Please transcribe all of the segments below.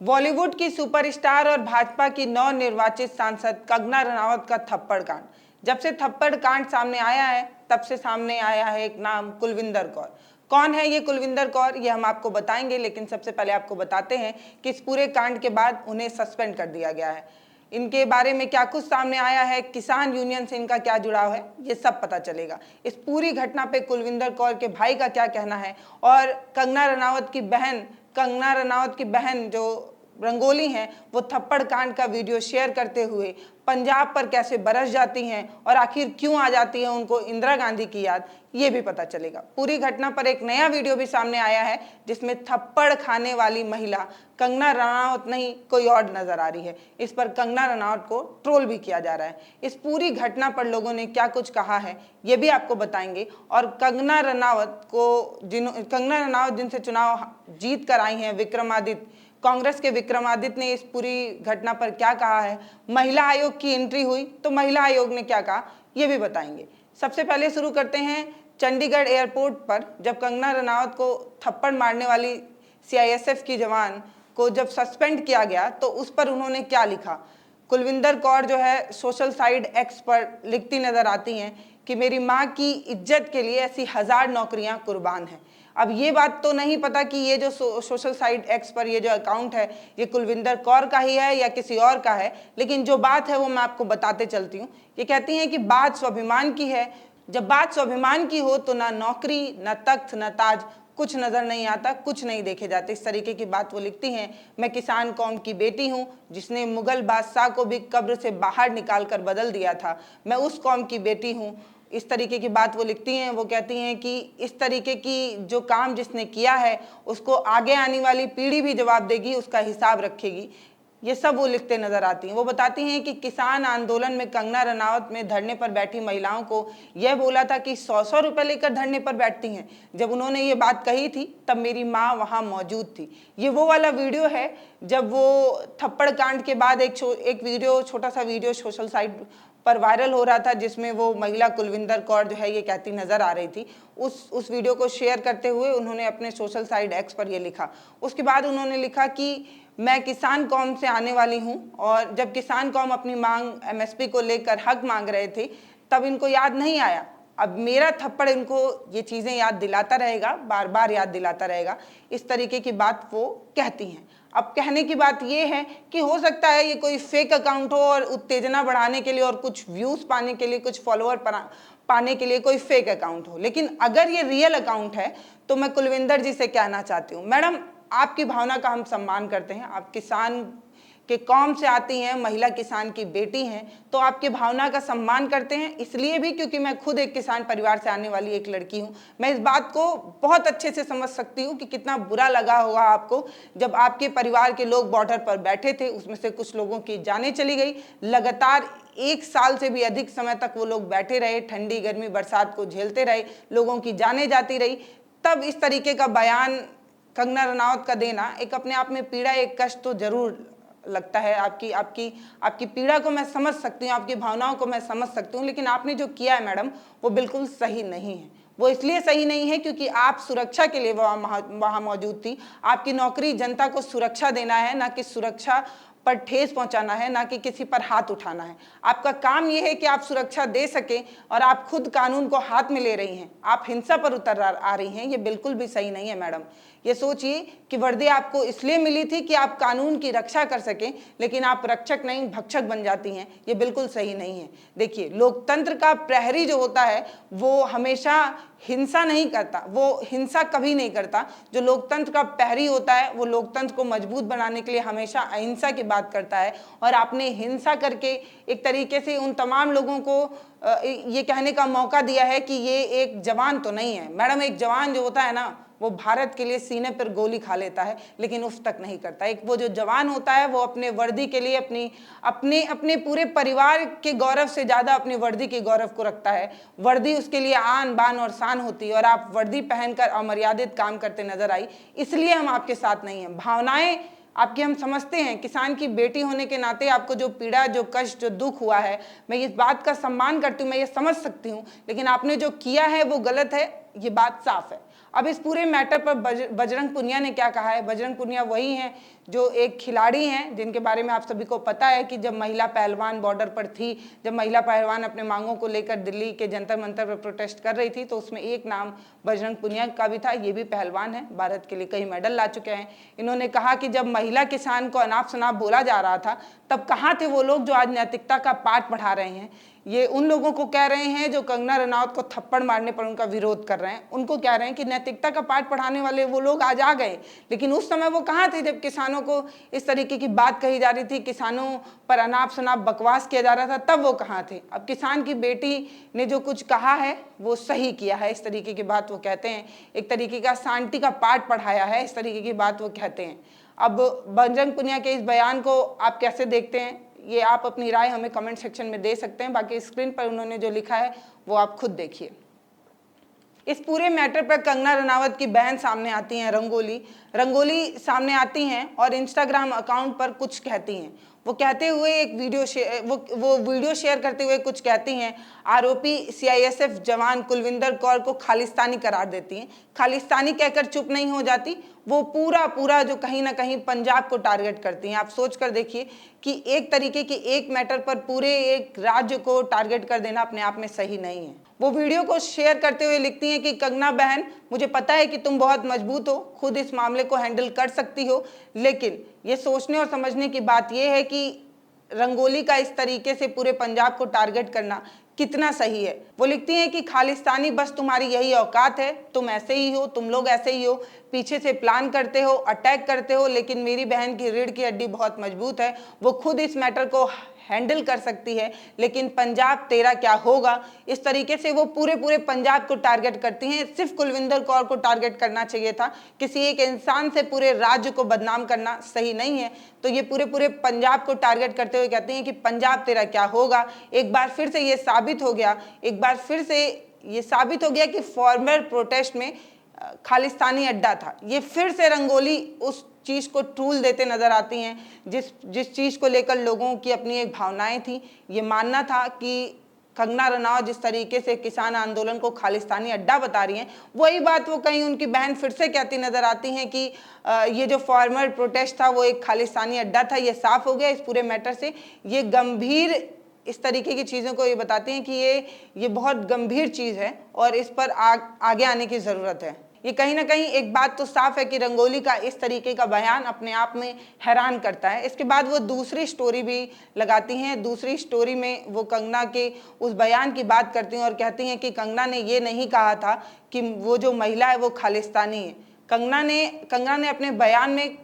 बॉलीवुड की सुपरस्टार और भाजपा की नवनिर्वाचित सांसद कंगना रनावत का थप्पड़ कांड। जब से थप्पड़ कांड सामने आया है तब से सामने आया है एक नाम, कुलविंदर कौर। कौन है ये कुलविंदर कौर, ये हम आपको बताएंगे, लेकिन सबसे पहले आपको बताते हैं कि इस पूरे कांड के बाद उन्हें सस्पेंड कर दिया गया है। इनके बारे में क्या कुछ सामने आया है, किसान यूनियन से इनका क्या जुड़ाव है, ये सब पता चलेगा। इस पूरी घटना पे कुलविंदर कौर के भाई का क्या कहना है और कंगना रनावत की बहन जो रंगोली हैं, वो थप्पड़ कांड का वीडियो शेयर करते हुए पंजाब पर कैसे बरस जाती हैं और आखिर क्यों आ जाती है उनको इंदिरा गांधी की याद, ये भी पता चलेगा। पूरी घटना पर एक नया वीडियो भी सामने आया है जिसमें थप्पड़ खाने वाली महिला कंगना रनावत नहीं कोई और नजर आ रही है। इस पर कंगना रनावत को ट्रोल भी किया जा रहा है। इस पूरी घटना पर लोगों ने क्या कुछ कहा है ये भी आपको बताएंगे। और कंगना रनावत जिनसे चुनाव जीत कर आई हैं, कांग्रेस के विक्रमादित्य ने इस पूरी घटना पर क्या कहा है। महिला आयोग की एंट्री हुई तो महिला आयोग ने क्या कहा ये भी बताएंगे। सबसे पहले शुरू करते हैं चंडीगढ़ एयरपोर्ट पर, जब कंगना रनावत को थप्पड़ मारने वाली सीआईएसएफ की जवान को जब सस्पेंड किया गया तो उस पर उन्होंने क्या लिखा। कुलविंदर कौर जो है सोशल साइट एक्स पर लिखती नजर आती हैं कि मेरी माँ की इज्जत के लिए ऐसी 1000 नौकरियां कुर्बान हैं। अब ये बात तो नहीं पता कि ये जो सोशल साइट एक्स पर ये जो अकाउंट है ये कुलविंदर कौर का ही है या किसी और का है, लेकिन जो बात है वो मैं आपको बताते चलती हूँ। ये कहती हैं कि बात स्वाभिमान की है। जब बात स्वाभिमान की हो तो ना नौकरी, ना तख्त, ना ताज, कुछ नजर नहीं आता, कुछ नहीं देखे जाते, इस तरीके की बात वो लिखती हैं। मैं किसान कौम की बेटी हूँ जिसने मुगल बादशाह को भी कब्र से बाहर निकाल कर बदल दिया था। मैं उस कौम की बेटी हूँ, इस तरीके की बात वो लिखती हैं। वो कहती हैं कि इस तरीके की जो काम जिसने किया है उसको आगे आने वाली पीढ़ी भी जवाब देगी, उसका हिसाब रखेगी। ये सब वो लिखते नजर आती हैं। वो बताती हैं कि किसान आंदोलन में कंगना रनावत में धरने पर बैठी महिलाओं को यह बोला था कि 100-100 रुपये लेकर धरने पर बैठती हैं। जब उन्होंने ये बात कही थी तब मेरी माँ वहाँ मौजूद थी। ये वो वाला वीडियो है जब वो थप्पड़ कांड के बाद एक छोटा सा वीडियो सोशल साइट पर वायरल हो रहा था जिसमें वो महिला कुलविंदर कौर जो है ये कहती नजर आ रही थी। उस वीडियो को शेयर करते हुए उन्होंने अपने सोशल साइट एक्स पर ये लिखा। उसके बाद उन्होंने लिखा कि मैं किसान कौम से आने वाली हूँ और जब किसान कौम अपनी मांग एमएसपी को लेकर हक मांग रहे थे तब इनको याद नहीं आया। अब मेरा थप्पड़ इनको ये चीज़ें याद दिलाता रहेगा, बार बार याद दिलाता रहेगा। इस तरीके की बात वो कहती हैं। अब कहने की बात ये है कि हो सकता है ये कोई फेक अकाउंट हो और उत्तेजना बढ़ाने के लिए और कुछ व्यूज़ पाने के लिए, कुछ फॉलोअर पाने के लिए कोई फेक अकाउंट हो, लेकिन अगर ये रियल अकाउंट है तो मैं कुलविंदर जी से कहना चाहती हूँ, मैडम आपकी भावना का हम सम्मान करते हैं। आप किसान के कौम से आती हैं, महिला किसान की बेटी हैं, तो आपकी भावना का सम्मान करते हैं। इसलिए भी क्योंकि मैं खुद एक किसान परिवार से आने वाली एक लड़की हूँ। मैं इस बात को बहुत अच्छे से समझ सकती हूँ कि कितना बुरा लगा होगा आपको जब आपके परिवार के लोग बॉर्डर पर बैठे थे, उसमें से कुछ लोगों की जानें चली गई। लगातार 1 साल से भी अधिक समय तक वो लोग बैठे रहे, ठंडी गर्मी बरसात को झेलते रहे, लोगों की जानें जाती रही। तब इस तरीके का बयान कंगना रनावत का देना एक अपने आप में पीड़ा, एक कष्ट तो जरूर लगता है। आपकी पीड़ा को मैं समझ सकती हूँ, आपकी भावनाओं को मैं समझ सकती हूँ, लेकिन आपने जो किया है मैडम वो बिल्कुल सही नहीं है। वो इसलिए सही नहीं है क्योंकि आप सुरक्षा के लिए वहाँ मौजूद थी। आपकी नौकरी जनता को सुरक्षा देना है, ना कि सुरक्षा पर ठेस पहुंचाना है, ना कि किसी पर हाथ उठाना है। आपका काम यह है कि आप सुरक्षा दे सकें और आप खुद कानून को हाथ में ले रही हैं, आप हिंसा पर उतर आ रही हैं। ये बिल्कुल भी सही नहीं है मैडम। ये सोचिए कि वर्दी आपको इसलिए मिली थी कि आप कानून की रक्षा कर सकें, लेकिन आप रक्षक नहीं भक्षक बन जाती हैं। ये बिल्कुल सही नहीं है। देखिए, लोकतंत्र का प्रहरी जो होता है वो हमेशा हिंसा नहीं करता, वो हिंसा कभी नहीं करता। जो लोकतंत्र का प्रहरी होता है वो लोकतंत्र को मजबूत बनाने के लिए हमेशा अहिंसा की बात करता है। और आपने हिंसा करके एक तरीके से उन तमाम लोगों को ये कहने का मौका दिया है कि ये एक जवान तो नहीं है। मैडम, एक जवान जो होता है ना वो भारत के लिए सीने पर गोली खा लेता है लेकिन उफ तक नहीं करता। एक वो जो जवान होता है वो अपने वर्दी के लिए अपने पूरे परिवार के गौरव से ज़्यादा अपनी वर्दी के गौरव को रखता है। वर्दी उसके लिए आन बान और शान होती है और आप वर्दी पहनकर अमर्यादित काम करते नजर आई, इसलिए हम आपके साथ नहीं हैं। भावनाएं आपकी हम समझते हैं, किसान की बेटी होने के नाते आपको जो पीड़ा, जो कष्ट, जो दुख हुआ है, मैं इस बात का सम्मान करती हूँ, मैं ये समझ सकती हूँ, लेकिन आपने जो किया है वो गलत है, ये बात साफ है। अब इस पूरे मैटर पर बजरंग पुनिया ने क्या कहा है। बजरंग पुनिया वही हैं जो एक खिलाड़ी हैं जिनके बारे में आप सभी को पता है कि जब महिला पहलवान बॉर्डर पर थी, जब महिला पहलवान अपने मांगों को लेकर दिल्ली के जंतर मंतर पर प्रोटेस्ट कर रही थी, तो उसमें एक नाम बजरंग पुनिया का भी था। ये भी पहलवान है, भारत के लिए कई मेडल ला चुके हैं। इन्होंने कहा कि जब महिला किसान को अनाप शनाप बोला जा रहा था, तब कहाँ थे वो लोग जो आज नैतिकता का पाठ पढ़ा रहे हैं। ये उन लोगों को कह रहे हैं जो कंगना रनौत को थप्पड़ मारने पर उनका विरोध कर रहे हैं, उनको कह रहे हैं कि नैतिकता का पाठ पढ़ाने वाले वो लोग आज आ गए। लेकिन उस समय वो कहाँ थे जब किसानों को इस तरीके की बात कही जा रही थी, किसानों पर अनाप शनाप बकवास किया जा रहा था, तब वो कहाँ थे। अब किसान की बेटी ने जो कुछ कहा है वो सही किया है, इस तरीके की बात वो कहते हैं। एक तरीके का शांति का पाठ पढ़ाया है, इस तरीके की बात वो कहते हैं। अब बजरंग पुनिया के इस बयान को आप कैसे देखते हैं, ये आप अपनी राय हमें कमेंट सेक्शन में दे सकते हैं। बाकी स्क्रीन पर उन्होंने जो लिखा है वो आप खुद देखिए। इस पूरे मैटर पर कंगना रनावत की बहन सामने आती हैं, रंगोली सामने आती हैं और इंस्टाग्राम अकाउंट पर कुछ कहती हैं। वो कहते हुए एक वीडियो शेयर करते हुए कुछ कहती हैं। आरोपी सीआईएसएफ जवान कुलविंदर कौर को खालिस्तानी करार देती हैं। खालिस्तानी कहकर चुप नहीं हो जाती, वो पूरा जो कहीं ना कहीं पंजाब को टारगेट करती हैं। आप सोच कर देखिए कि एक तरीके के एक मैटर पर पूरे एक राज्य को टारगेट कर देना अपने आप में सही नहीं है। वो वीडियो को शेयर करते हुए लिखती हैं कि कंगना बहन, मुझे पता है कि तुम बहुत मजबूत हो, खुद इस मामले को हैंडल कर सकती हो, लेकिन ये सोचने और समझने की बात यह है कि रंगोली का इस तरीके से पूरे पंजाब को टारगेट करना कितना सही है। वो लिखती हैं कि खालिस्तानी बस तुम्हारी यही औकात है, तुम ऐसे ही हो, तुम लोग ऐसे ही हो, पीछे से प्लान करते हो, अटैक करते हो, लेकिन मेरी बहन की रीढ़ की हड्डी बहुत मजबूत है, वो खुद इस मैटर को हैंडल कर सकती है, लेकिन पंजाब तेरा क्या होगा। इस तरीके से वो पूरे पंजाब को टारगेट करती हैं। सिर्फ कुलविंदर कौर को टारगेट करना चाहिए था, किसी एक इंसान से पूरे राज्य को बदनाम करना सही नहीं है। तो ये पूरे पंजाब को टारगेट करते हुए कहती हैं कि पंजाब तेरा क्या होगा। एक बार फिर से ये साबित हो गया कि फॉर्मर प्रोटेस्ट में खालिस्तानी अड्डा था। ये फिर से रंगोली उस चीज को टूल देते नजर आती हैं जिस चीज को लेकर लोगों की अपनी एक भावनाएं थी। ये मानना था कि कंगना रनावत जिस तरीके से किसान आंदोलन को खालिस्तानी अड्डा बता रही हैं, वही बात वो कहीं उनकी बहन फिर से कहती नजर आती हैं कि ये जो फॉर्मर प्रोटेस्ट था वो एक खालिस्तानी अड्डा था। ये साफ हो गया इस पूरे मैटर से। ये गंभीर इस तरीके की चीज़ों को ये बताती हैं कि ये बहुत गंभीर चीज़ है और इस पर आगे आने की ज़रूरत है। ये कहीं ना कहीं एक बात तो साफ है कि रंगोली का इस तरीके का बयान अपने आप में हैरान करता है। इसके बाद वो दूसरी स्टोरी भी लगाती हैं। दूसरी स्टोरी में वो कंगना के उस बयान की बात करती हैं और कहती हैं कि कंगना ने ये नहीं कहा था कि वो जो महिला है वो खालिस्तानी है। कंगना ने अपने बयान में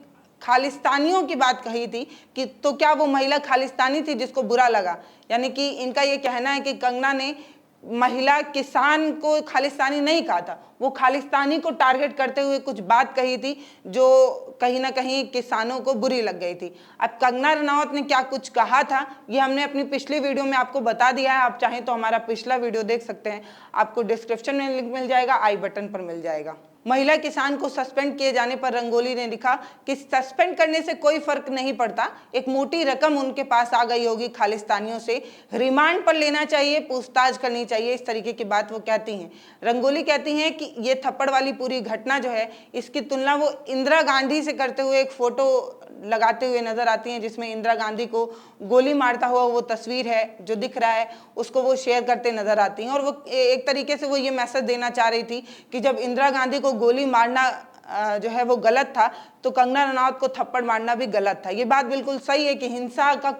खालिस्तानियों की बात कही थी कि तो क्या वो महिला खालिस्तानी थी जिसको बुरा लगा। यानी कि इनका ये कहना है कि कंगना ने महिला किसान को खालिस्तानी नहीं कहा था, वो खालिस्तानी को टारगेट करते हुए कुछ बात कही थी जो कहीं ना कहीं किसानों को बुरी लग गई थी। अब कंगना रनावत ने क्या कुछ कहा था ये हमने अपनी पिछली वीडियो में आपको बता दिया है। आप चाहें तो हमारा पिछला वीडियो देख सकते हैं, आपको डिस्क्रिप्शन में लिंक मिल जाएगा, आई बटन पर मिल जाएगा। महिला किसान को सस्पेंड किए जाने पर रंगोली ने लिखा कि सस्पेंड करने से कोई फर्क नहीं पड़ता, एक मोटी रकम उनके पास आ गई होगी खालिस्तानियों से, रिमांड पर लेना चाहिए, पूछताछ करनी चाहिए, इस तरीके की बात वो कहती हैं। रंगोली कहती हैं कि ये थप्पड़ वाली पूरी घटना जो है इसकी तुलना वो इंदिरा गांधी से करते हुए एक फोटो लगाते हुए नजर आती हैं जिसमें इंदिरा गांधी को गोली मारता हुआ वो तस्वीर है जो दिख रहा है, उसको वो शेयर करते नजर आती हैं। और वो एक तरीके से वो ये मैसेज देना चाह रही थी कि जब इंदिरा गांधी को गोली मारना जो है वो गलत था तो कंगना रनावत को थप्पड़ मारना भी गलत था। ये बात बिल्कुल सही है कि हिंसा का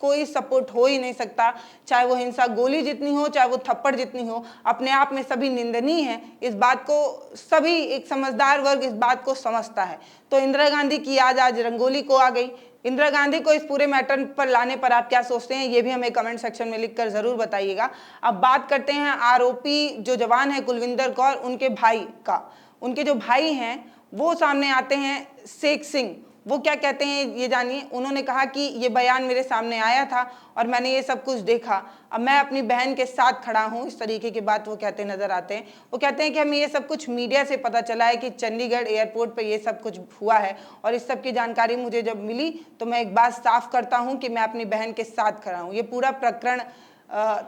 कोई सपोर्ट हो ही नहीं सकता, चाहे वो हिंसा गोली जितनी हो चाहे वो थप्पड़ जितनी हो, अपने आप में सभी निंदनीय है। इस बात को सभी एक समझदार वर्ग इस बात को समझता है। तो इंदिरा गांधी की याद आज रंगोली को आ गई। इंदिरा गांधी को इस पूरे मैटर पर लाने पर आप क्या सोचते हैं ये भी हमें कमेंट सेक्शन में लिखकर जरूर बताइएगा। अब बात करते हैं आरोपी जो जवान है कुलविंदर कौर, उनके भाई का। उनके जो भाई हैं वो सामने आते हैं, शेख सिंह। वो क्या कहते हैं ये जानिए। उन्होंने कहा कि ये बयान मेरे सामने आया था और मैंने ये सब कुछ देखा, अब मैं अपनी बहन के साथ खड़ा हूँ, इस तरीके की बात वो कहते नजर आते हैं। वो कहते हैं कि हमें ये सब कुछ मीडिया से पता चला है कि चंडीगढ़ एयरपोर्ट पे ये सब कुछ हुआ है और इस सब की जानकारी मुझे जब मिली तो मैं एक बात साफ करता हूँ कि मैं अपनी बहन के साथ खड़ा हूँ। ये पूरा प्रकरण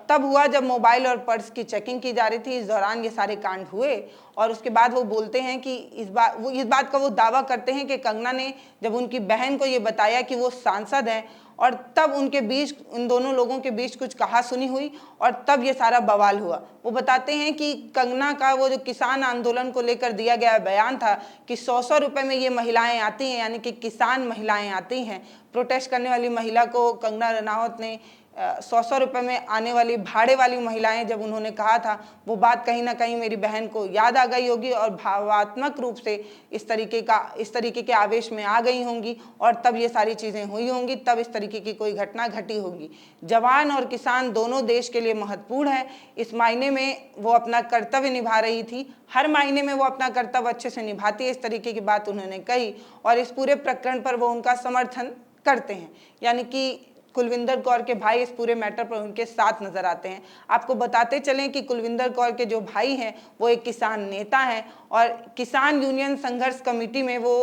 तब हुआ जब मोबाइल और पर्स की चेकिंग की जा रही थी। इस दौरान ये सारे कांड हुए और उसके बाद वो बोलते हैं कि इस बात का वो दावा करते हैं कि कंगना ने जब उनकी बहन को ये बताया कि वो सांसद हैं और तब उनके बीच, उन दोनों लोगों के बीच कुछ कहासुनी हुई और तब ये सारा बवाल हुआ। वो बताते हैं कि कंगना का वो जो किसान आंदोलन को लेकर दिया गया बयान था कि 100-100 रुपए में ये महिलाएं आती हैं, यानी कि किसान महिलाएं आती हैं। प्रोटेस्ट करने वाली महिला को कंगना रनावत ने 100-100 रुपए में आने वाली भाड़े वाली महिलाएं जब उन्होंने कहा था, वो बात कहीं ना कहीं मेरी बहन को याद आ गई होगी और भावात्मक रूप से इस तरीके के आवेश में आ गई होंगी और तब ये सारी चीज़ें हुई होंगी, तब इस तरीके की कोई घटना घटी होगी। जवान और किसान दोनों देश के लिए महत्वपूर्ण है। इस मायने में वो अपना कर्तव्य निभा रही थी, हर मायने में वो अपना कर्तव्य अच्छे से निभाती है, इस तरीके की बात उन्होंने कही और इस पूरे प्रकरण पर वो उनका समर्थन करते हैं। यानी कि कुलविंदर कौर के भाई इस पूरे मैटर पर उनके साथ नजर आते हैं। आपको बताते चलें कि कुलविंदर कौर के जो भाई हैं वो एक किसान नेता हैं और किसान यूनियन संघर्ष कमेटी में वो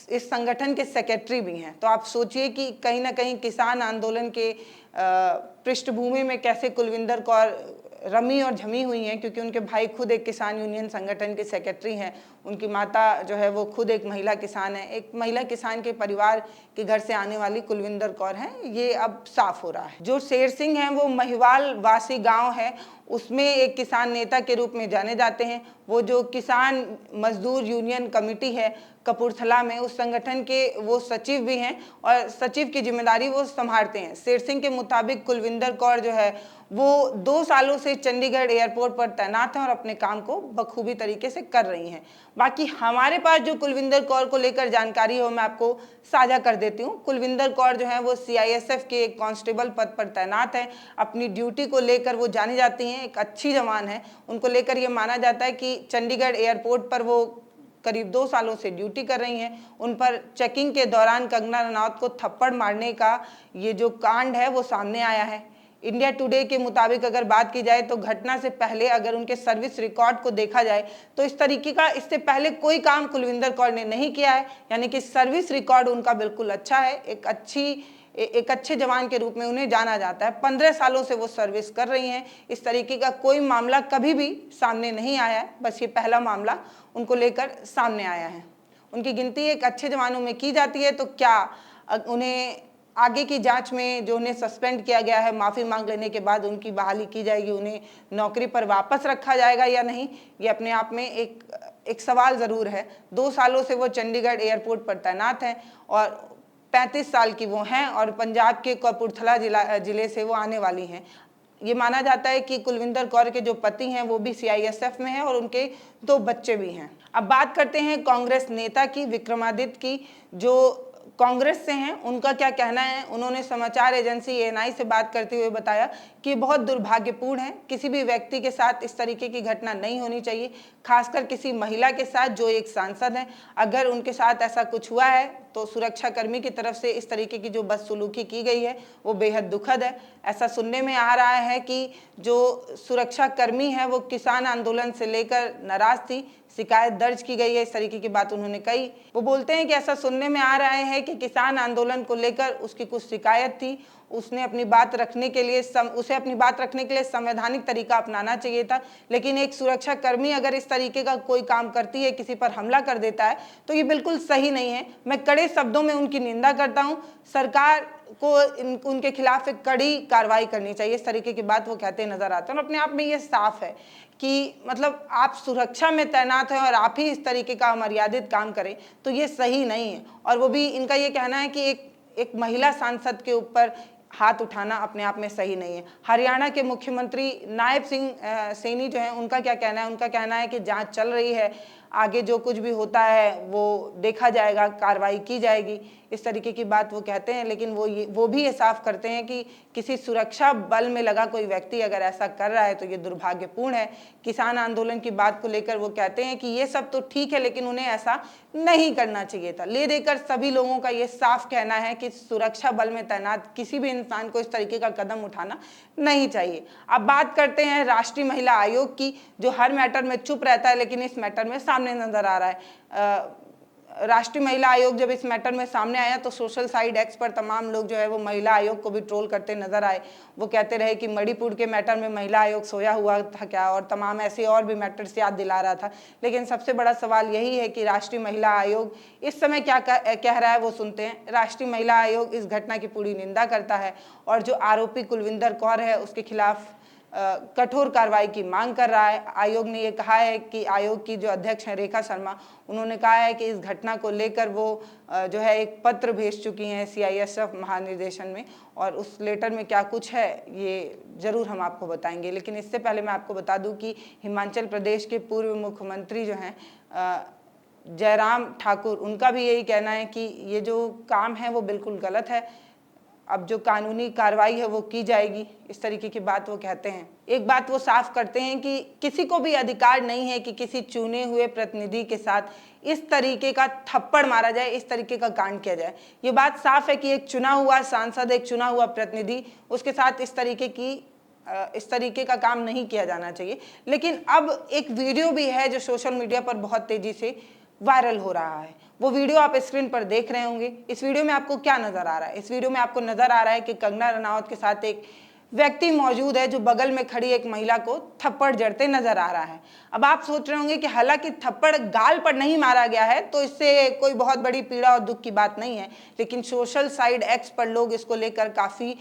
इस संगठन के सेक्रेटरी भी हैं। तो आप सोचिए कि कहीं ना कहीं किसान आंदोलन के पृष्ठभूमि में कैसे कुलविंदर कौर रमी और झमी हुई हैं, क्योंकि उनके भाई खुद एक किसान यूनियन संगठन के सेक्रेटरी हैं। उनकी माता जो है वो खुद एक महिला किसान है। एक महिला किसान के परिवार के घर से आने वाली कुलविंदर कौर हैं, ये अब साफ हो रहा है। जो शेर सिंह हैं वो महिवाल वासी गांव है, उसमें एक किसान नेता के रूप में जाने जाते हैं। वो जो किसान मजदूर यूनियन कमेटी है कपूरथला में, उस संगठन के वो सचिव भी हैं और सचिव की जिम्मेदारी वो संभालते हैं। शेर सिंह के मुताबिक कुलविंदर कौर जो है वो 2 सालों से चंडीगढ़ एयरपोर्ट पर तैनात हैं और अपने काम को बखूबी तरीके से कर रही हैं। बाकी हमारे पास जो कुलविंदर कौर को लेकर जानकारी हो मैं आपको साझा कर देती हूँ। कुलविंदर कौर जो है वो CISF के एक कांस्टेबल पद पर तैनात है। अपनी ड्यूटी को लेकर वो जानी जाती हैं, एक अच्छी जवान है। उनको लेकर ये माना जाता है कि चंडीगढ़ एयरपोर्ट पर वो करीब 2 सालों से ड्यूटी कर रही हैं। उन पर चेकिंग के दौरान कंगना रनावत को थप्पड़ मारने का ये जो कांड है वो सामने आया है। इंडिया टुडे के मुताबिक अगर बात की जाए तो घटना से पहले अगर उनके सर्विस रिकॉर्ड को देखा जाए तो इस तरीके का इससे पहले कोई काम कुलविंदर कौर ने नहीं किया है। यानी कि सर्विस रिकॉर्ड उनका बिल्कुल अच्छा है। एक अच्छे जवान के रूप में उन्हें जाना जाता है। 15 सालों से वो सर्विस कर रही हैं। इस तरीके का कोई मामला कभी भी सामने नहीं आया है, बस ये पहला मामला उनको लेकर सामने आया है। उनकी गिनती एक अच्छे जवानों में की जाती है, तो क्या उन्हें आगे की जांच में जो उन्हें सस्पेंड किया गया है, माफ़ी मांग लेने के बाद उनकी बहाली की जाएगी, उन्हें नौकरी पर वापस रखा जाएगा या नहीं, ये अपने आप में एक सवाल ज़रूर है। 2 सालों से वो चंडीगढ़ एयरपोर्ट पर तैनात हैं और 35 साल की वो हैं और पंजाब के कपूरथला जिले से वो आने वाली हैं। ये माना जाता है कि कुलविंदर कौर के जो पति हैं वो भी CISF में हैं और उनके 2 बच्चे भी हैं। अब बात करते हैं कांग्रेस नेता की, विक्रमादित्य की, जो कांग्रेस से हैं। उनका क्या कहना है? उन्होंने समाचार एजेंसी ANI से बात करते हुए बताया कि बहुत दुर्भाग्यपूर्ण है, किसी भी व्यक्ति के साथ इस तरीके की घटना नहीं होनी चाहिए, खासकर किसी महिला के साथ जो एक सांसद है। अगर उनके साथ ऐसा कुछ हुआ है तो सुरक्षाकर्मी की तरफ से इस तरीके की जो बदसलूकी की गई है वो बेहद दुखद है। ऐसा सुनने में आ रहा है कि जो सुरक्षाकर्मी है वो किसान आंदोलन से लेकर नाराज थी, शिकायत दर्ज की गई है, इस तरीके की बात उन्होंने कही। वो बोलते हैं कि ऐसा सुनने में आ रहा है कि किसान आंदोलन को लेकर उसकी कुछ शिकायत थी, उसे अपनी बात रखने के लिए संवैधानिक तरीका अपनाना चाहिए था, लेकिन एक सुरक्षाकर्मी अगर इस तरीके का कोई काम करती है, किसी पर हमला कर देता है, तो ये बिल्कुल सही नहीं है। मैं कड़े शब्दों में उनकी निंदा करता हूँ। सरकार को उनके खिलाफ एक कड़ी कार्रवाई करनी चाहिए, इस तरीके की बात वो कहते नजर आते हैं। और अपने आप में ये साफ है कि मतलब आप सुरक्षा में तैनात हैं और आप ही इस तरीके का अमर्यादित काम करें तो ये सही नहीं है। और वो भी इनका ये कहना है कि एक महिला सांसद के ऊपर हाथ उठाना अपने आप में सही नहीं है। हरियाणा के मुख्यमंत्री नायब सिंह सैनी जो है, उनका क्या कहना है? उनका कहना है कि जांच चल रही है, आगे जो कुछ भी होता है वो देखा जाएगा, कार्रवाई की जाएगी, इस तरीके की बात वो कहते हैं। लेकिन वो भी ये साफ करते हैं कि किसी सुरक्षा बल में लगा कोई व्यक्ति अगर ऐसा कर रहा है तो ये दुर्भाग्यपूर्ण है। किसान आंदोलन की बात को लेकर वो कहते हैं कि ये सब तो ठीक है लेकिन उन्हें ऐसा नहीं करना चाहिए था। ले देकर सभी लोगों का ये साफ कहना है कि सुरक्षा बल में तैनात किसी भी इंसान को इस तरीके का कदम उठाना नहीं चाहिए। अब बात करते हैं राष्ट्रीय महिला आयोग की, जो हर मैटर में चुप रहता है लेकिन इस मैटर में सामने नजर आ रहा है। राष्ट्रीय महिला आयोग जब इस मैटर में सामने आया तो सोशल साइट एक्स पर तमाम लोग जो है वो महिला आयोग को भी ट्रोल करते नजर आए। वो कहते रहे कि मणिपुर के मैटर में महिला आयोग सोया हुआ था क्या, और तमाम ऐसे और भी मैटर्स याद दिला रहा था। लेकिन सबसे बड़ा सवाल यही है कि राष्ट्रीय महिला आयोग इस समय क्या कह रहा है वो सुनते हैं। राष्ट्रीय महिला आयोग इस घटना की पूरी निंदा करता है और जो आरोपी कुलविंदर कौर है उसके खिलाफ कठोर कार्रवाई की मांग कर रहा है। आयोग ने ये कहा है कि आयोग की जो अध्यक्ष हैं रेखा शर्मा, उन्होंने कहा है कि इस घटना को लेकर वो जो है एक पत्र भेज चुकी हैं CISF महानिदेशन में, और उस लेटर में क्या कुछ है ये ज़रूर हम आपको बताएंगे। लेकिन इससे पहले मैं आपको बता दूं कि हिमाचल प्रदेश के पूर्व मुख्यमंत्री जो हैं जयराम ठाकुर, उनका भी यही कहना है कि ये जो काम है वो बिल्कुल गलत है, अब जो कानूनी कार्रवाई है वो की जाएगी, इस तरीके की बात वो कहते हैं। एक बात वो साफ करते हैं कि किसी को भी अधिकार नहीं है कि किसी चुने हुए प्रतिनिधि के साथ इस तरीके का थप्पड़ मारा जाए, इस तरीके का कांड किया जाए। ये बात साफ है कि एक चुना हुआ सांसद, एक चुना हुआ प्रतिनिधि, उसके साथ इस तरीके का काम नहीं किया जाना चाहिए। लेकिन अब एक वीडियो भी है जो सोशल मीडिया पर बहुत तेजी से वायरल हो रहा है। वो वीडियो आप स्क्रीन पर देख रहे होंगे। इस वीडियो में आपको क्या नजर आ रहा है? इस वीडियो में आपको नजर आ रहा है कि कंगना रनावत के साथ एक व्यक्ति मौजूद है जो बगल में खड़ी एक महिला को थप्पड़ जड़ते नजर आ रहा है। अब आप सोच रहे होंगे कि हालांकि थप्पड़ गाल पर नहीं मारा गया है तो इससे कोई बहुत बड़ी पीड़ा और दुख की बात नहीं है, लेकिन सोशल साइट एक्स पर लोग इसको लेकर काफी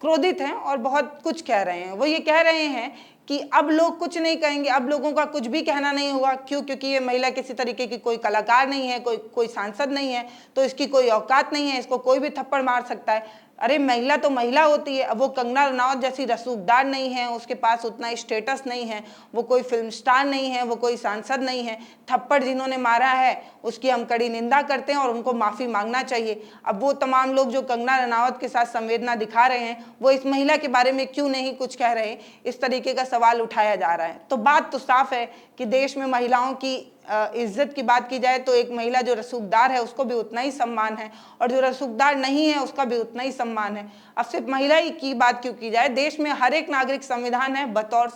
क्रोधित हैं और बहुत कुछ कह रहे हैं। वो ये कह रहे हैं कि अब लोग कुछ नहीं कहेंगे, अब लोगों का कुछ भी कहना नहीं होगा। क्यों? क्योंकि ये महिला किसी तरीके की कोई कलाकार नहीं है, कोई सांसद नहीं है, तो इसकी कोई औकात नहीं है, इसको कोई भी थप्पड़ मार सकता है। अरे महिला तो महिला होती है। अब वो कंगना रनावत जैसी रसूखदार नहीं है, उसके पास उतना स्टेटस नहीं है, वो कोई फिल्म स्टार नहीं है, वो कोई सांसद नहीं है। थप्पड़ जिन्होंने मारा है उसकी हम कड़ी निंदा करते हैं और उनको माफ़ी मांगना चाहिए। अब वो तमाम लोग जो कंगना रनावत के साथ संवेदना दिखा रहे हैं वो इस महिला के बारे में क्यों नहीं कुछ कह रहे, इस तरीके का सवाल उठाया जा रहा है। तो बात तो साफ है कि देश में महिलाओं की इज्जत की बात की जाए तो एक महिला जो रसूखदार है उसको भी उतना ही सम्मान है, और जो रसूखदार नहीं है उसका भी उतना ही सम्मान है। अब सिर्फ महिला ही की बात क्यों की जाए? देश में हर एक नागरिक संविधान है, बतौर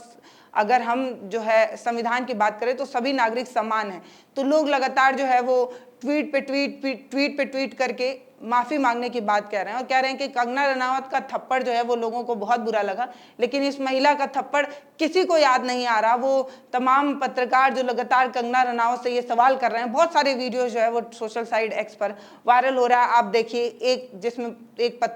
अगर हम जो है संविधान की बात करें तो सभी नागरिक समान हैं। तो लोग लगातार जो है वो ट्वीट पे ट्वीट करके माफ़ी मांगने की बात कह रहे हैं और कह रहे हैं कि कंगना रनावत का थप्पड़ जो है वो लोगों को बहुत बुरा लगा, लेकिन इस महिला का थप्पड़ किसी को याद नहीं आ रहा। वो तमाम पत्रकार जो लगातार कंगना रनावत से ये सवाल कर रहे हैं, बहुत सारे वीडियो जो है वो सोशल साइट एक्स पर वायरल हो रहा है। आप देखिए एक जिसमें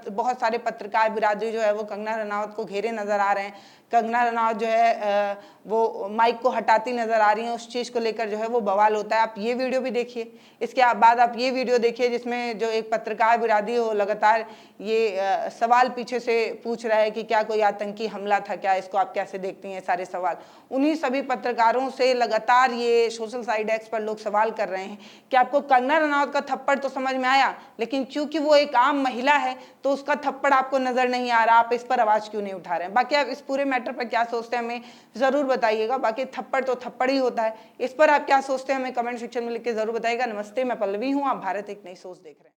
बहुत सारे पत्रकार बिरादरी जो है वो कंगना रनावत को घेरे नजर आ रहे हैं। कंगना रनावत जो है वो माइक को हटाती नजर आ रही हैं, उस चीज़ को लेकर जो है वो बवाल होता है। आप ये वीडियो भी देखिए, इसके बाद आप ये वीडियो देखिए जिसमें जो एक पत्रकार बिरादरी हो लगातार ये सवाल पीछे से पूछ रहा है कि क्या कोई आतंकी हमला था क्या, इसको आप कैसे देखती हैं? सारे सवाल उन्हीं सभी पत्रकारों से लगातार ये सोशल साइट एक्स पर लोग सवाल कर रहे हैं कि आपको कंगना रनावत का थप्पड़ तो समझ में आया, लेकिन क्योंकि वो एक आम महिला है तो उसका थप्पड़ आपको नजर नहीं आ रहा, आप इस पर आवाज क्यों नहीं उठा रहे हैं? बाकी आप इस पूरे मैटर पर क्या सोचते हैं हमें जरूर बताइएगा। बाकी थप्पड़ तो थप्पड़ ही होता है, इस पर आप क्या सोचते हैं हमें कमेंट सेक्शन में लिख के जरूर बताइएगा। नमस्ते, मैं पल्लवी हूँ, आप भारत एक नई सोच देख रहे हैं।